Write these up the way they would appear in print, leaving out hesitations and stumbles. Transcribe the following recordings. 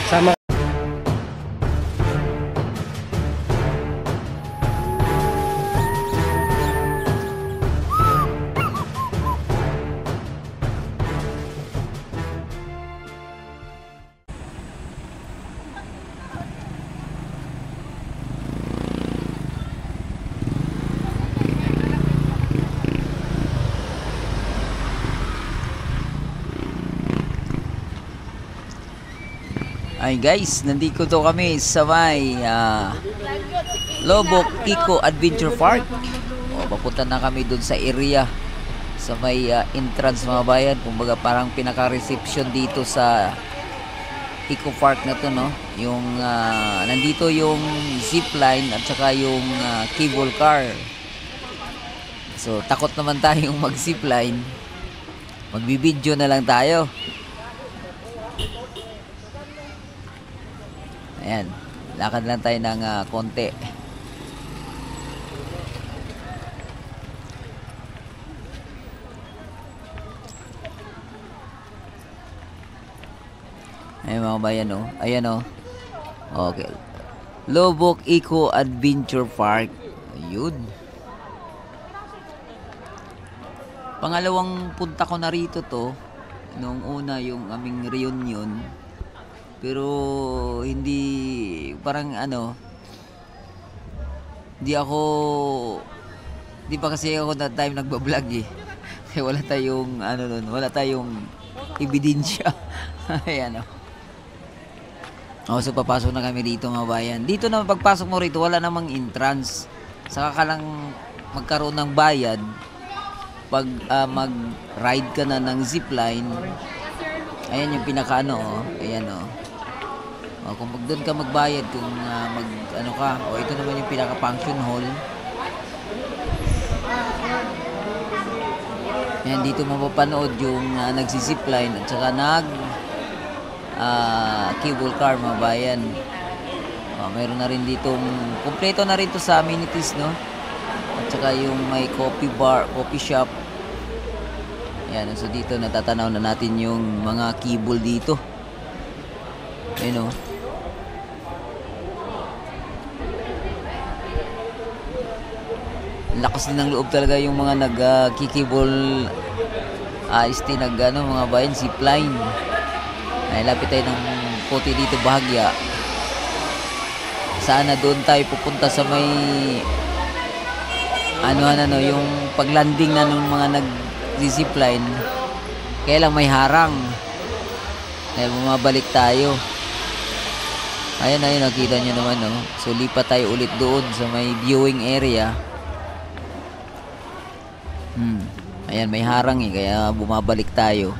Sama. Ay guys, nandito to kami sa may Lobok Eco Adventure Park. Papunta na kami dun sa area sa may entrance mga bayan. Kumbaga parang pinaka-reception dito sa Eco Park na to, no? Yung nandito yung zipline at saka yung cable car. So takot naman tayong mag-zipline. Magbibideo na lang tayo. Ayan, lakad lang tayo ng konti. Ayan mga bayan, oh. Ayan, oh. Okay. Lobok Eco Adventure Park. Ayun. Pangalawang punta ko na rito to. Nung una yung aming reunion. Pero hindi parang hindi pa kasi ako that time nagba-vlog eh. Kaya wala tayong wala tayong ebidensya. Ayan so papasok na kami dito mga bayan. Dito na pagpasok mo rito wala namang entrance. Saka ka lang magkaroon ng bayad pag mag-ride ka na ng zipline. Ayan yung pinaka ayan kung doon ka magbayad kung ito naman yung pinaka function hall. Yan dito mapapanood yung nagsi-zipline at saka cable car mga bayan. Mayroon na rin ditong kumpleto na rin to sa amenities, no? At saka yung may coffee bar, coffee shop. Yan, so dito natatanaw na natin yung mga cable dito. Ayun lakas din ng loob talaga yung mga nag-kikibol mga bayan zipline. Ay lapit tayo ng puti dito bahagya. Sana doon tayo pupunta sa may yung paglanding na ng mga nag-zipline. Kaya lang may harang. Kaya bumabalik tayo. Ayan nakita nyo naman So lipat tayo ulit doon sa may viewing area. Ayan, may harang kaya bumabalik tayo.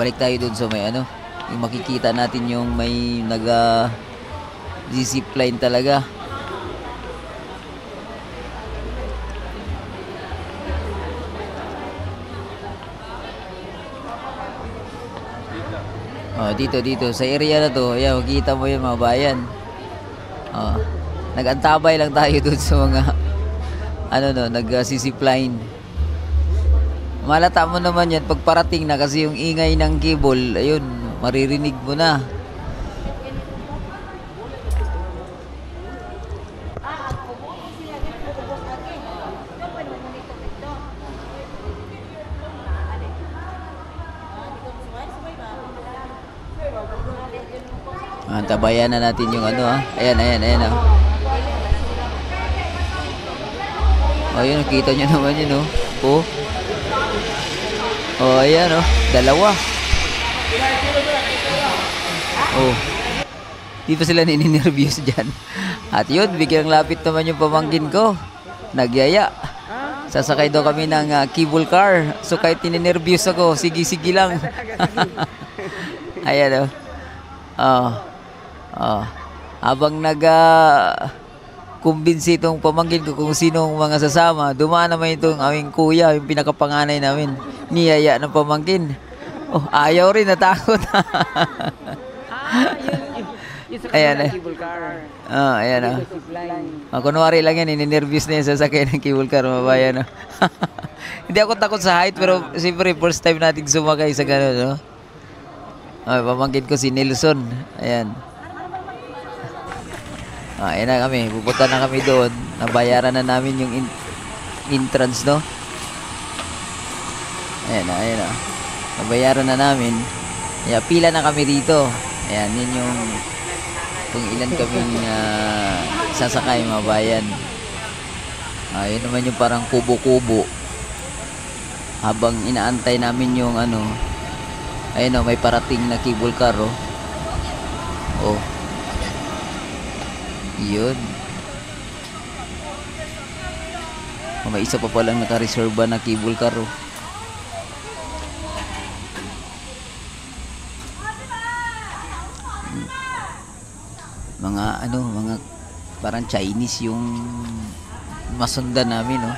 Balik tayo dun sa may yung makikita natin yung may zipline talaga. Dito sa area na to, ayan, makikita mo yun mga bayan. Nag-antabay lang tayo dun sa mga nag-zipline. Malata mo naman yan pag parating na kasi yung ingay ng cable, ayun, maririnig mo na. Tabayan na natin yung ayan ayun, nakita nyo naman yun ayan dalawa di pa sila nininervyos dyan. At yun, biglang lapit naman yung pamangkin ko, nagyaya, sasakay daw kami ng cable car. So kahit nininervyos ako, sige lang. Ayan habang kumbinsi itong pamangkin ko kung sinong mga sasama, dumaan naman itong aming kuya, yung pinakapanganay namin, niyaya ng pamangkin. Ayaw rin, natakot. Ayan. Ayan o. Kunwari lang yan, ininervous na yan sasakay ng cable car, mabayan. No? Hindi ako takot sa height, pero siyempre first time natin sumakay sa gano'n, no? Pamangkin ko si Nelson. Ayan. Ayan na kami. Pupunta na kami doon. Nabayaran na namin yung entrance, no? Ayan na. Nabayaran na namin. Kaya pila na kami dito. Ayan, yun yung kung ilan kaming sasakay, mga bayan. Yun naman yung parang kubo-kubo. Habang inaantay namin yung ano, ayun o, may parating na cable car, oh. Oh. Yun. May isa pa palang naka-reserva na cable car, oh. Mga parang Chinese yung masundan namin, no?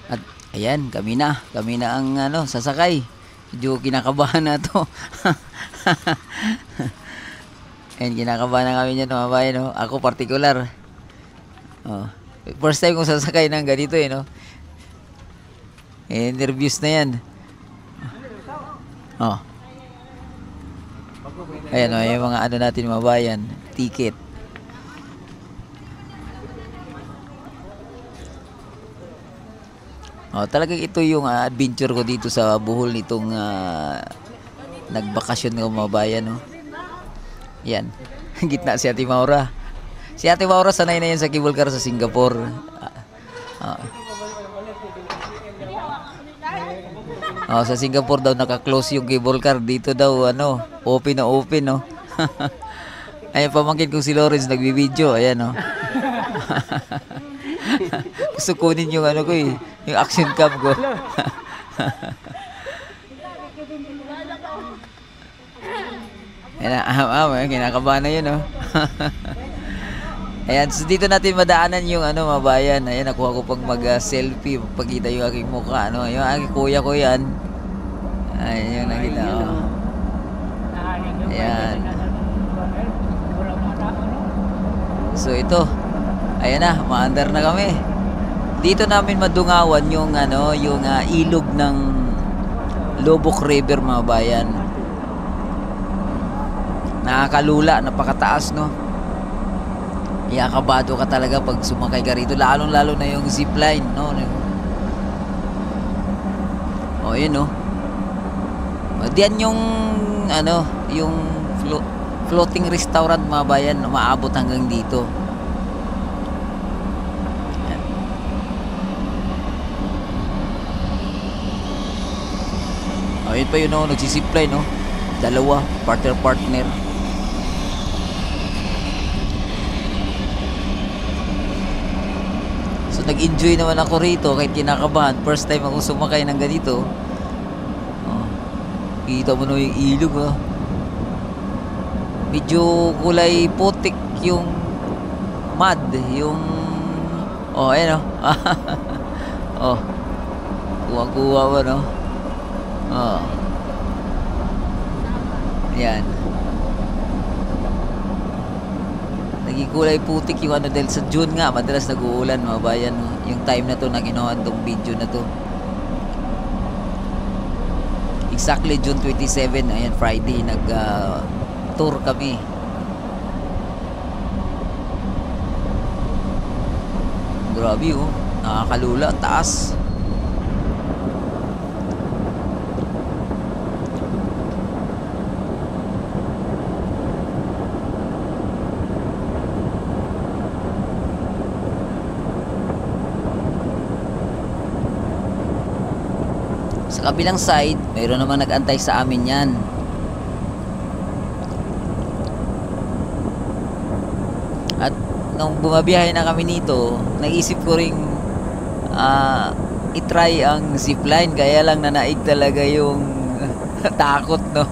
At ayan, kami na ang sasakay. Medyo kinakabahan na to. Ayan, kinakabahan na kami niyan, mga bayan, no? Ako particular. First time kong sasakay ng ganito, no? Nervous na yan. Ayan, yung mga natin, mga bayan, ticket. Talagang ito yung adventure ko dito sa Bohol nitong nagbakasyon ko, mga bayan, no? Yan. Gitna si Ate Maura. Si Ate Maura sanay na yan sa cable car sa Singapore. Sa Singapore daw naka-close yung cable car. Dito daw open na open, no. Ayan, pamangkin kong si Lawrence nagbibideo. Ayan, no. Gusto kunin yung ko yung action cam ko. Ayan, kinakabahan na yun, no. Ayan, so dito natin madaanan yung mga bayan. Ayan, nakuha ko pang mag-selfie, pagkita yung aking mukha, yung aking kuya ko yan. Ayan yung nakita ko. Ayan. So ito, ayan na, maandar na kami. Dito namin madungawan yung yung ilog ng Lobok River, mga bayan. Nakakalula, napakataas, no. Kabado ka talaga pag sumakay ka rito, lalong-lalo na yung zipline, no. Yun, no. Diyan yung yung floating restaurant, mga bayan, na maabot hanggang dito. Yun pa yun, no, nagsisipline, no. Dalawa, partner. So nag-enjoy naman ako rito kahit kinakabahan. First time ako sumakay ng ganito. Kita mo na yung ilog, medyo kulay putik yung mud, yung ayan, kuha-kuha ba, no. Ayan, naging kulay putik yung dahil sa June nga madalas nag-uulan, mga bayan, yung time na to na ginawa tong video na to. Exactly June 27, ayan, Friday, nag-tour kami. Grabe, nakakalula, taas. Sa kabilang side, mayroon naman nag-antay sa amin yan. At nung bumabiyahe na kami nito, naisip ko ring itry ang zipline, kaya lang nanaig talaga yung takot, no.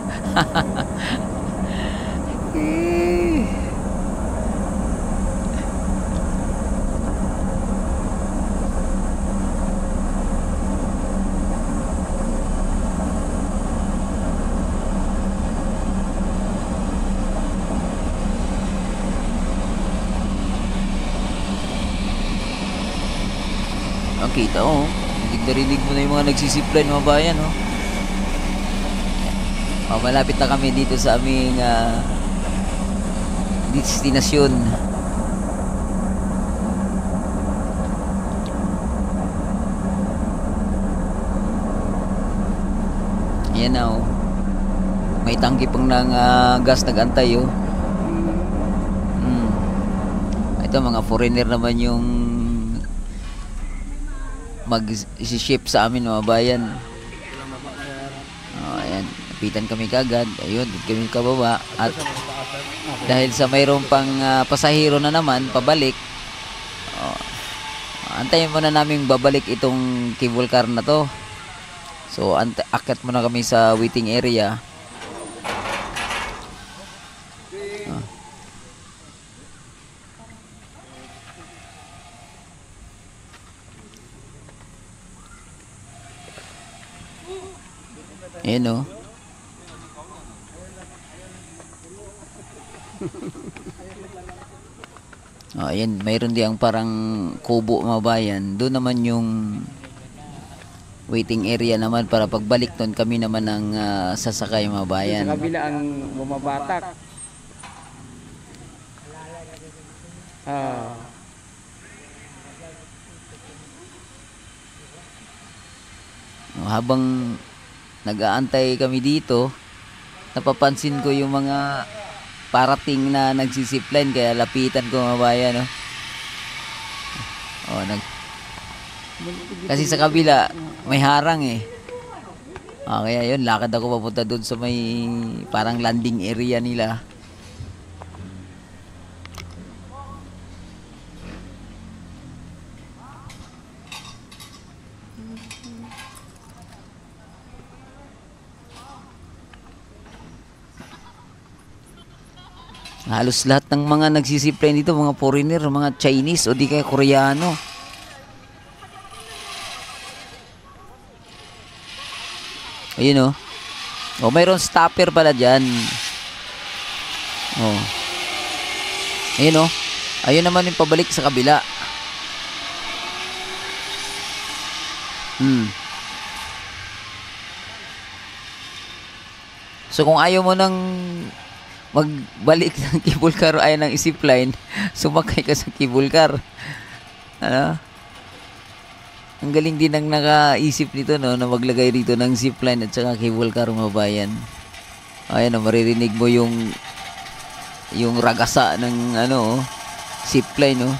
kita oh. Rinig mo na yung mga nagsisipline mga bayan oh. Malapit na kami dito sa aming destinasyon. Yan na oh. May tangki pang ng gas nag-antay oh. Ito mga foreigner naman yung mag-ship sa amin mga bayan. Oh, ayan. Napitan kami kagad. Ayun, dito kami kababa. At dahil sa mayroong pang pasahero na naman, pabalik. Oh, antayin muna namin babalik itong cable car na to. So, akit muna kami sa waiting area. Oh. Ayan o. Oh, ayan, mayroon diyang parang kubo mga bayan. Doon naman yung waiting area naman para pagbalik doon kami naman ang sasakay mga bayan. Sa kabila ang bumabatak. Habang nag-aantay kami dito, napapansin ko yung mga parating na nagsisipline kaya lapitan ko mga bayan no? Kasi sa kabila may harang eh. Kaya yun, lakad ako papunta doon sa may parang landing area nila. Halos lahat ng mga nagsisipline dito, mga foreigner, mga Chinese o di kaya Koreano. Ayun oh. Mayroon stopper pala dyan. Oh. Ayun oh. Ayun naman yung pabalik sa kabila. So kung ayaw mo nang magbalik ng cable car ay ng zipline, sumakay ka sa cable car. Ano? Ang galing din ng nakaisip nito no, na maglagay dito ng zipline at saka cable car mga bayan. Ayan oh, maririnig mo yung ragasa ng zipline no.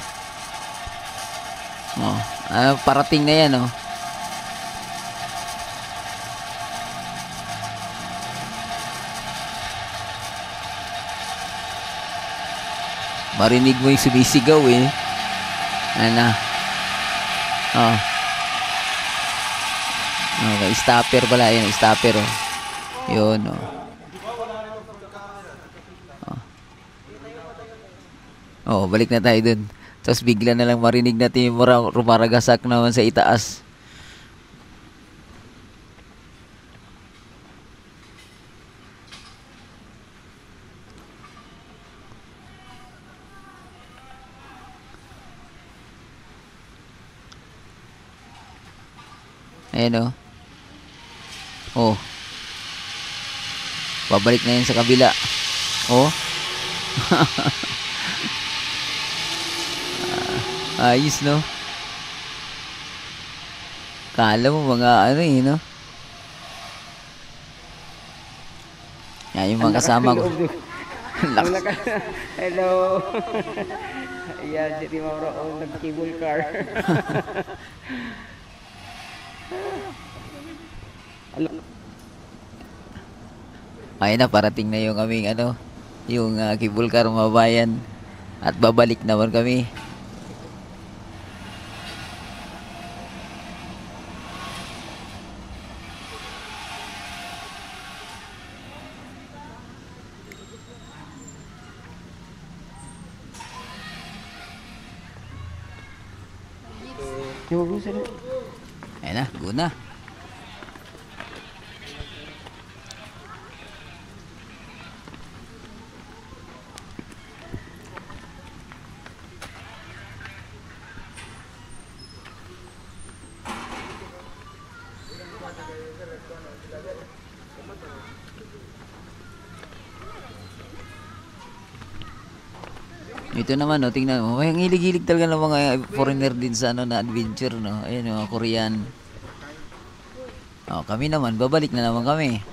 Parating na yan oh. Marinig mo yung sumisigaw eh. Ano? Oh. Okay, stopper pala. Ayan, stopper oh. Yun oh. Oh, balik na tayo dun. Tapos bigla na lang marinig natin yung rumaragasak naman sa itaas. Ayan oh. Babalik na yan sa kabila. Oh. Ayos no. Kala mo mga no. Yan yung mga kasama ko. Hello. Ayan, si Mauro nag-cable car. Ayun na, parating na yung aming yung cable car mga bayan. At babalik naman kami. Ayun na, go na. Ito naman, no, tingnan mo. May ang hilig-hilig talaga ng mga foreigner din sa ano na adventure, no. Ayun, mga Korean. Oh, kami naman, babalik na naman kami.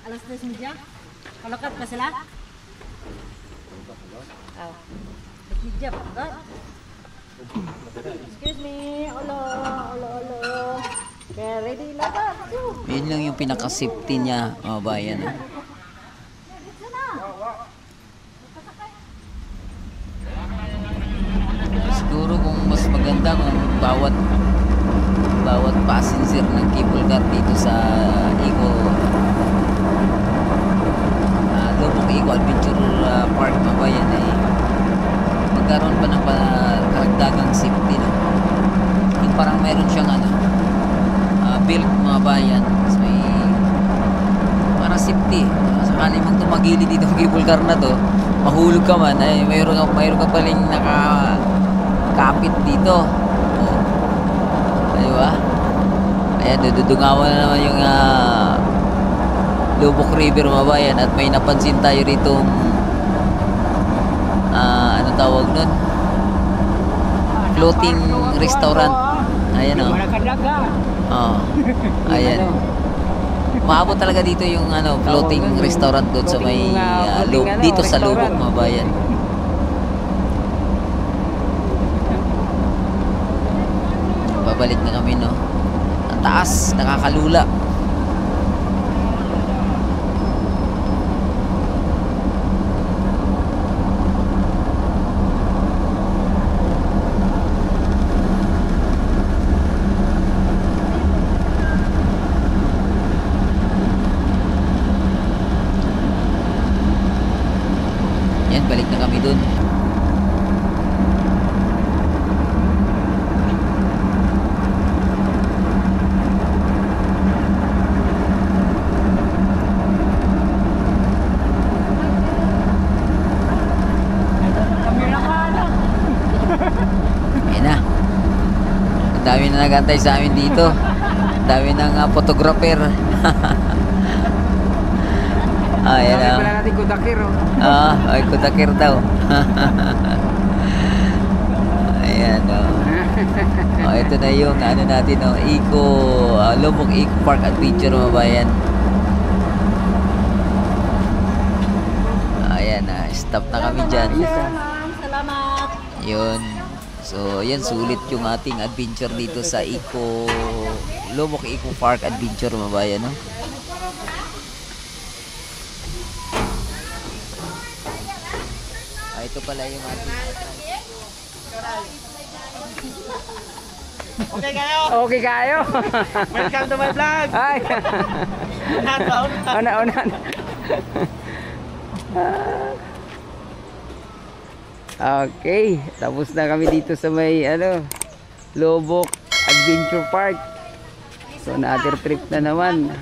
Alas 3:30? Palakat pa sila? Oh. 3:30 pa. Excuse me. Olo. Okay, ready na ba? Yun lang yung pinaka-safety niya, mga bayan. No? Siguro kung mas maganda kung bawat passenger ng cable car dito sa Lubok Eco Adventure Park, mga bayan, ay magkaroon pa ng karagdagang safety, no? Yung parang meron siyang built, mga bayan, so may para safety. Sakali mong tumagili dito ng cable car na to, mahulog ka man, ay mayroon ka paling nakakapit dito. Oh. Diba? Ayan, dudungawan na naman yung Lubok River, mga bayan, at may napansin tayo rito ano tawag nun, floating restaurant. Ayan, o. Oh. Ayan. Maabot talaga dito yung floating restaurant doon sa may dito sa Lubok, mga bayan. Babalik na kami, no. Ang taas, nakakalula. Yan, balik na kami dun. Ayan na. Ang dami na nagantay sa amin dito. Ang dami ng photographer. Ayan na. Pala natin Kudakir, oh. Ay Kudakir daw. Ayan, ito na yung natin, Lubok Eco Park Adventure, mga bayan. Ayan, stop na kami dyan. Salamat. Yun. So, yan, sulit yung ating adventure dito sa Lubok Eco Park Adventure, mga bayan, no? Ito pala yung ating Okay kayo? Okay kayo. Welcome to my vlog! Ay. Una. Okay, tapos na kami dito sa may Lubok Adventure Park. So, na-other trip na naman.